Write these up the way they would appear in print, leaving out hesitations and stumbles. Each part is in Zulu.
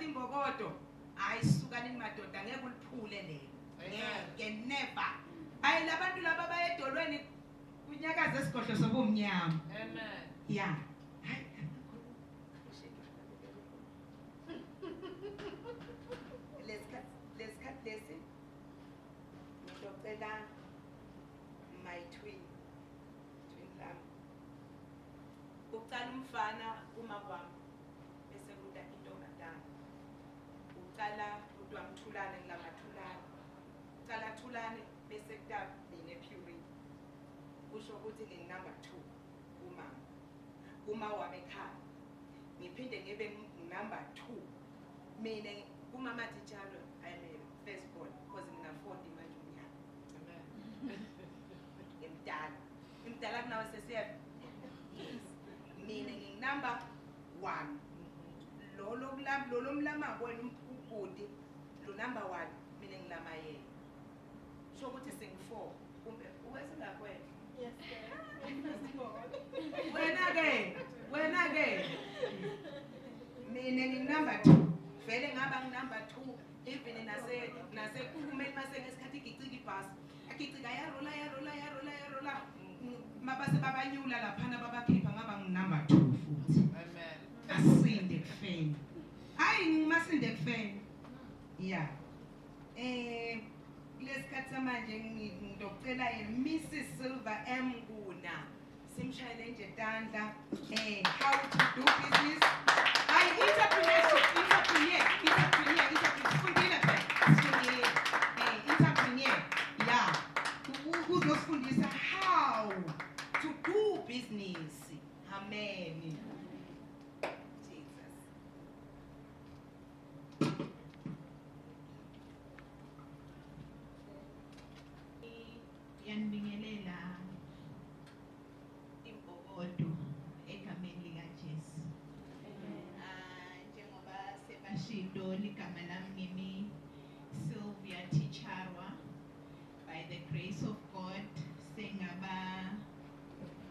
uthatha imbokodo ayisukani madoda ngeke uliphule lelo ngeke never hayi labantu laba bayedolweni kunyakaza esigodlo sobumnyama amen yeah hayi lesikhathi lesi ngizocela my twin lami uqala umfana uma kwami bese kuda intombazana uqala udwamthulane ngilamathulane uqala thulane bese kuda nepuri kusho ukuthi nginumber 2 uma wami ekhaya ngiphinde ngibe number 2 mina umama tijalo I'm a first born because ngina40 manje unyaka amen imdala kunawe sesiya mina nginumber 1 lo mlama kwena ubhuti lo number 1 mina ngilama yena sho ukuthi sing4 kumbe uwesingakwena yes wena ke mina nginumber 2 vele ngaba nginumber 2 even nase kumele mase ngesikhathi igicika ibhasi agicika yarola mabase babanyula laphana babakhipha ngaba nginumber 2 futhi amen asinde kufeni hayi ngimasinde kufeni yeah lesikhathi samanje ngidocela Mrs Silver Mnguna simshayele nje tandla how to do business entrepreneurship yeah uzofundisa how to do business amen Jesus yanibingelela imbokodo egameni likaJesu njengoba sebashido ligama lami ngimi Sylvia Ticharwa by the grace of God sengaba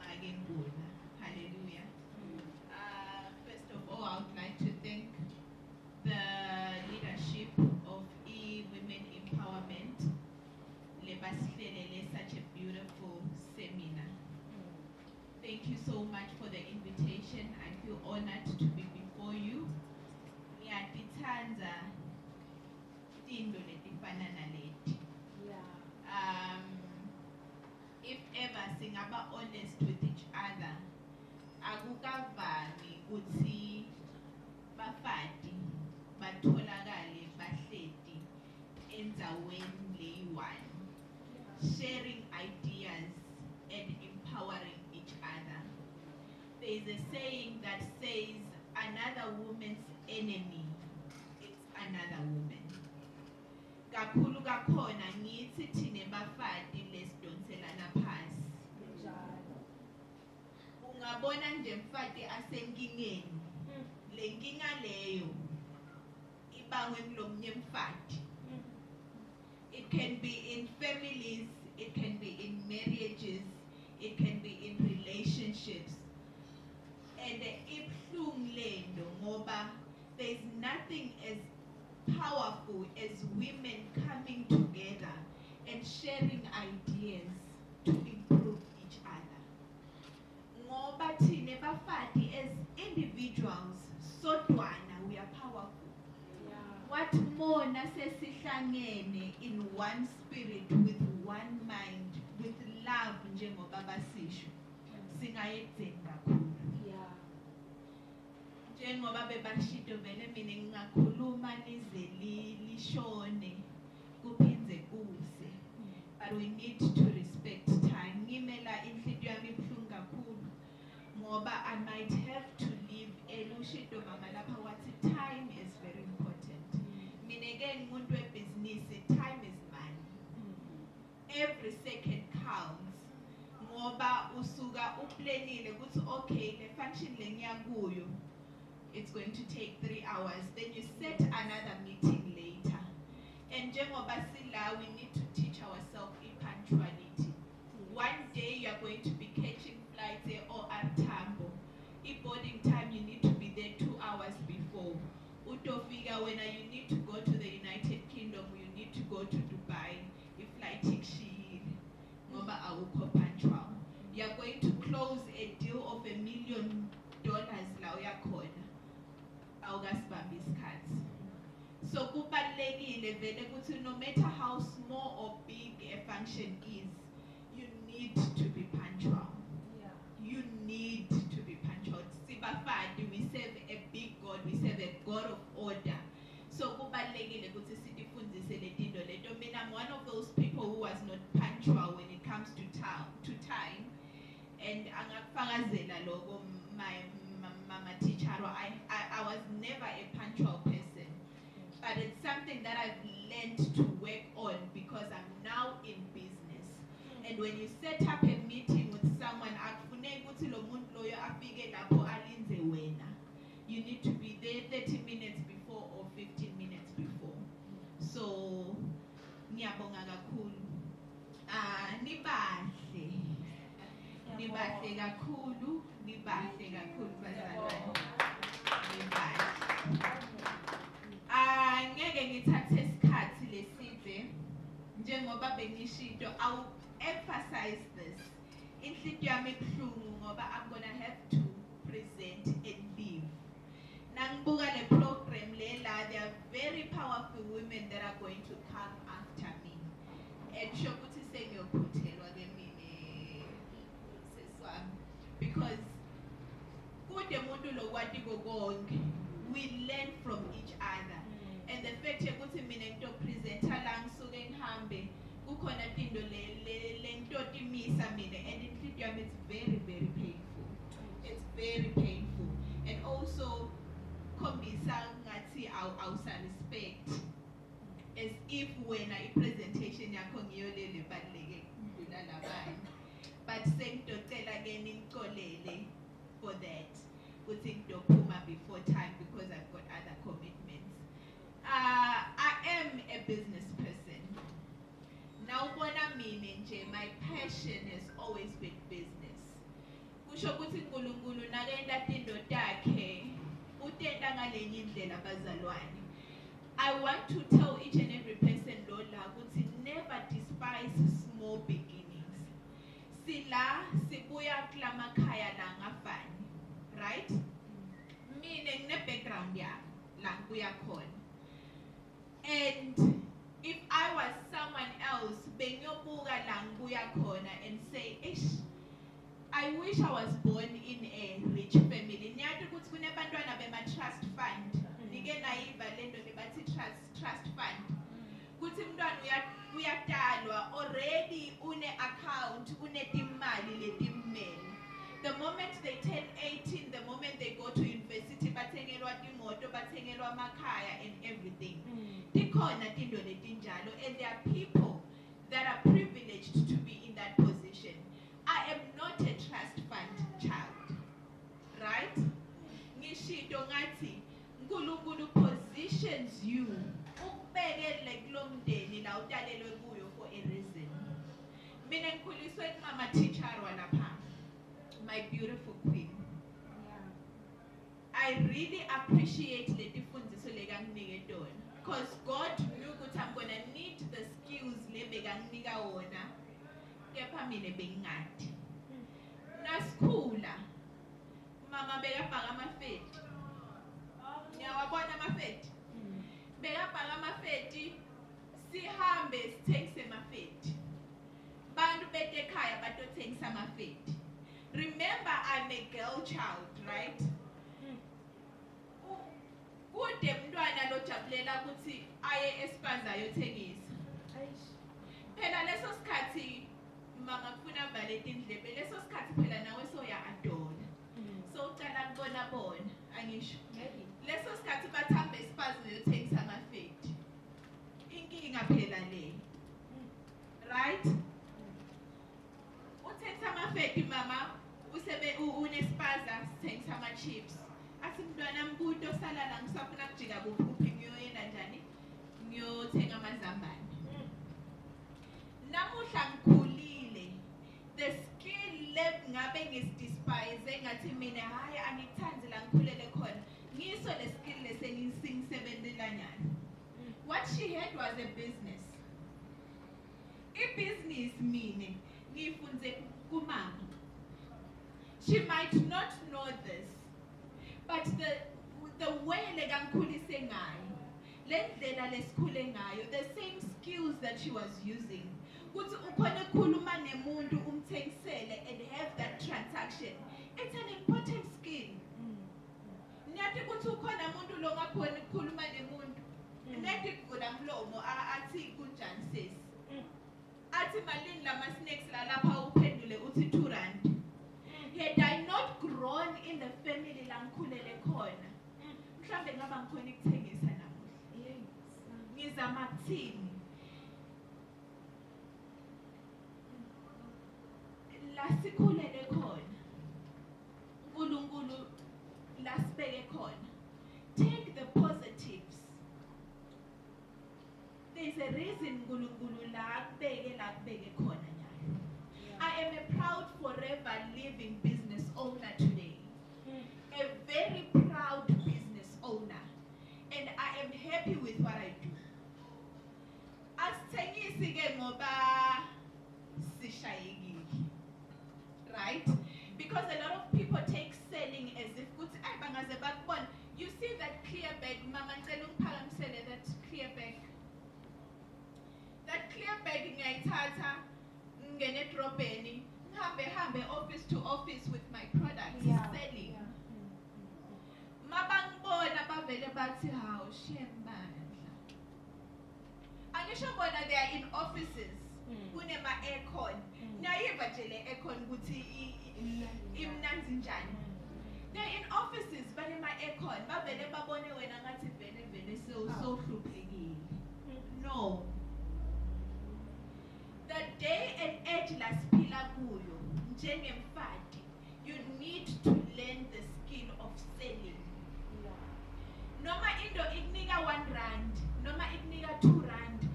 Magengula hallelujah first of all I would like to thank the leadership of women empowerment lebasihlelele such a beautiful seminar. Thank you so much for the invitation. I feel honored to be before you. Ngiyatithanza into letifana naleti. If ever singaba honest with each other, akukavami ukuthi bafati batholakale bahleti endaweni leyi-one, sharing ideas and empowering each other. There is a saying that says, another woman's enemy is another woman. Kakhulu kakhona ngithi thine bafati lesidonselana phasi. Ungabona nje mfati asenkingeni, le nkinga leyo ibangwe ngilomnye mfati. It can be in families, it can be in marriages, it can be in relationships. And ibhlungu lento ngoba there's nothing as powerful as women coming together and sharing ideas to improve each other. Ngoba thine bafati as individuals, sodwana we are powerful. What more nasesihlangene in one spirit with one mind with love njengoba basisho singayenzeni kakhulu. Njengoba bebashido vele mina ngingakhuluma nize lishone kuphindze kuse, but we need to respect time. Ngimela inhliziyo yami ibuhlungu kakhulu ngoba I might have to leave elushido mama lapha wathi time is very important. Mina again umuntu webhizinisi, time is money. Every second counts. Ngoba usuka uplanile ukuthi okay le function lengiya kuyo it's going to take 3 hours, then you set another meeting later. And njengoba sila we need to teach ourselves punctuality. One day you are going to be catching flights or at Tambo. Boarding time you need to be there 2 hours before. Utofika figure when you need to go to the United Kingdom, you need to go to Dubai. If flight ticket, ngoba awukho punctual. You are going to close a deal of $1 million la uyakhona. Awukasibambi isikhathi. So kubalulekile vele ukuthi no matter how small or big a function is, you need to be punctual. Yeah. You need to be punctual. Sibafadi, we serve a big God, we serve a God of order. So kubalulekile ukuthi sitifundise letinto leto. I'm one of those people who was not punctual when it comes to time. And angakufakazela lokho my teacher, I was never a punctual person. But it's something that I've learned to work on because I'm now in business. And when you set up a meeting with someone, you need to be there 30 minutes before or 15 minutes before. So, ngiyabonga kakhulu. Nibahle kakhulu bazalwane. Ngeke ngithathe isikhathi leside njengoba bengishito. I will emphasize this. Inhliziyo yami ibuhlungu ngoba I'm going to have to present and leave. Nangibuka le program lela, there are very powerful women that are going to come after me. And sure ukuthi sengiyophuthelwa ke mina seswami because kude umuntu lo kwatiko konke. We learn from each other. And the fact ukuthi mina ngitopresenta la ngisuke ngihambe kukhona into le ntotimisa mina and inhliziyo yami it's very very painful. It's very painful. And also khombisa ngathi awusa respect as if wena i-presentation yakho ngiyolele baleke kudlula labanye. But sengidocela ke ningixolele for that. Ukuthi ngidophuma before time because I've got other commitments. I am a business person. Now ubona mina nje my passion has always been business. Kusho ukuthi uNkulunkulu nakenda into takhe utenda ngalenye indlela bazalwane. I want to tell each and every person lola ukuthi never despise small beginnings. Sila sibuya kulamakhaya la ngafani, right? Mina ngine background ya la ngibuya khona. And if I was someone else, bengiyobuka la ngibuya khona and say, I wish I was born in a rich family. Niyathi ukuthi kunebantwana bema-trust fund. Nike nayiva lento lebathi trust fund. Kuthi umntwana uyatalwa already une-account, unetimali letimele. The moment they turn 18, the moment they go to university, bathengelwa timoto, bathengelwa makhaya and everything. Tikhona tinto letinjalo, and there are people that are privileged to be in that position. I am not a trust fund child, right? Ngishito ngathi uNkulunkulu positions you ukubekele kulomndeni la utalelwe kuyo for a reason. Mina ngikhuliswe kumama teacher walapha. My beautiful queen. I really appreciate the tifundiso lekanginike tona because God knew ukuthi I'm going to need the skills lebekanginika wona kepha mina bengingadi. Nasikhula mama bekabhaka amafeti. Ngiyawabona amafeti. Bekabhaka amafeti sihambe sithengise amafeti. Bantu betekhaya batothengisa amafeti. Remember, I'm a girl child, right? Kude mntwana lojabulela ukuthi aye esipaza ayothengisa. Phela leso sikhathi mama kufuna vale tindlebe, leso sikhathi phela nawe soya adona. So ucala kubona angisho. Leso sikhathi bathambe esipaza ayothengisa amafeti. Inkinga phela le. Right? Uthengisa amafeti mama usebe unespaza sithengisa ama-chips. Athi mntwana mbuto sala la ngisafuna kujika kuphuphi ngiyoyenda njani ngiyothenga amazambane. Namuhla ngikhulile the skill ngabe ngisidespise ngathi mina hayi angikuthandi la ngikhulele khona. Ngiso le skill lesengisebenze What she had was a business. A business meaning, she might not know this, but the way the same skills that she was using, and have that transaction, it's an important skill. Had I not grown in the family langikhulele khona, mhlambe ngaba ngikhona ukuthengisa namuhla. Ngizama ukuthini? La sikhulele khona, uNkulunkulu la sibeke khona. Take the positives. There's a reason uNkulunkulu la kubeke khona nyalo. I am a proud forever living business owner today. A very proud business owner. And I am happy with what I do. Asithengisi ke ngoba sishayekile. Right? Because a lot of people take selling as if kuthi ay bangaze bakubona. You see that clear bag, mama ngicela ungiphakamisele that clear bag. That clear bag ngiyayithatha ngene edrobheni ngihambe office to office with my products selling. Mabangibona bavele bathi hawu shembandla. Angisho bona they are in offices kunema aircon. Nayiva nje le aircon ukuthi imnanzi njani. They're in offices banema aircon bavele babone wena ngathi vele sohluphekile. No. The day and age lasiphila kuyo njengemfati, you need to learn the skill of selling. Noma into ikunika R1, noma ikunika R2,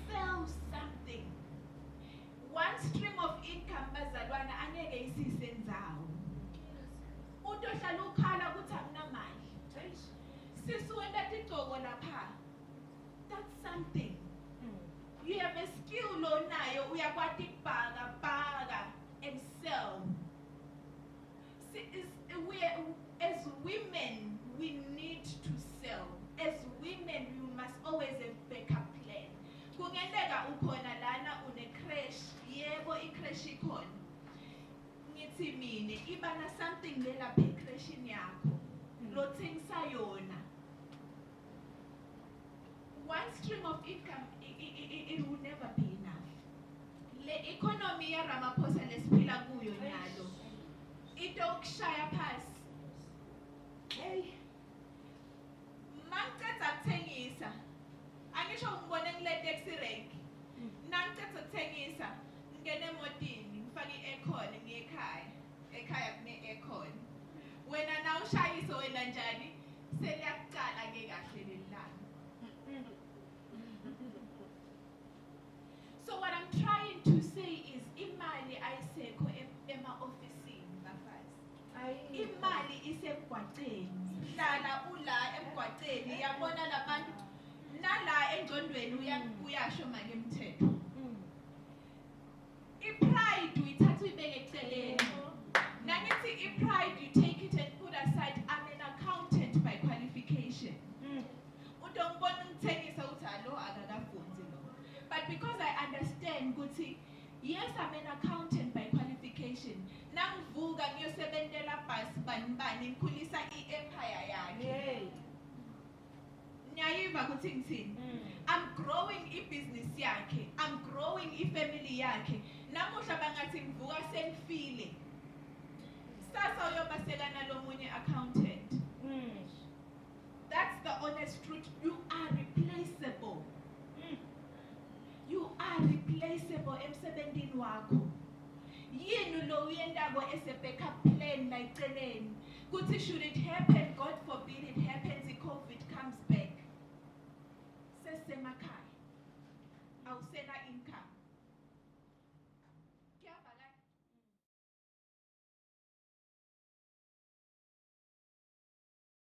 sell something. One stream of income bazalwana angeke isisendzawo. Utohlala ukhala ukuthi akunamali. Sisuwenda tigqoko lapha. That's something. You have a skill onayo uyakwati bhaga and sell. As women, we need to sell. As women, you must always have backup plan. Kungendeka ukhona lana une crash, yebo I-crash ikhona. Ngithi mine ibana something lela phe crashini yakho. Lothengisa yona. One stream of income it will never be enough. Le economy ya Ramaphosa lesiphila kuyo nyalo. Itokushaya phasi. Hey. Mangiceda ukuthengisa. Angisho ngibone ngile taxi rank. Nangiceda ukuthengisa, ngene emotini, ngifake i-aircon ngiyekhaya. Ekhaya kune aircon. Wena na ushayisa wena njani? Seliyaqala ke kahle lelanga. So what I'm trying to say is imali ayisekho ema-ofisini bafazi. Imali isemgwaqeni. Hlala ula emgwaqeni yabona labantu nala engqondweni uyasho manje umthetho. I-pride uyithatha uyibeke eceleni. Nangithi i-pride you take it and put aside. I'm an accountant by qualification. Udongibona ngithengisa uthi alo akakafunzi lo. But because I understand ukuthi yes I'm an accountant by qualification. Nangivuka ngiyosebentela bhasi bani ngikhulisa i-empire yakhe. Ngiyayiva ukuthi ngithini. I'm growing i-business yakhe. I'm growing i-family yakhe. Namuhla bangathi ngivuka sengifile. Sasa uyobasekana lomunye accountant. That's the honest truth. You are replaceable. You are replaceable emsebentini wakho. Yini lo uyendako as a backup plan la eceleni. Kuthi should it happen, God forbid,